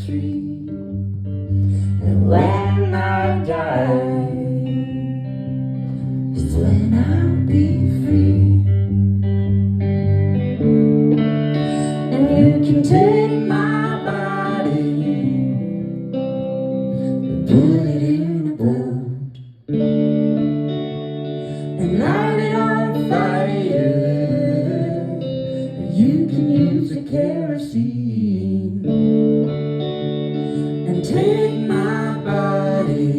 free. And when I die, is when I'll be free. And you can take my body and put it in a boat and light it on fire. You can use the kerosene and take my body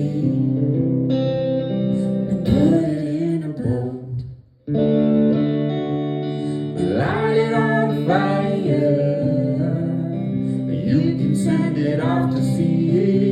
and put it in a boat and light it on fire. You can send it off to sea.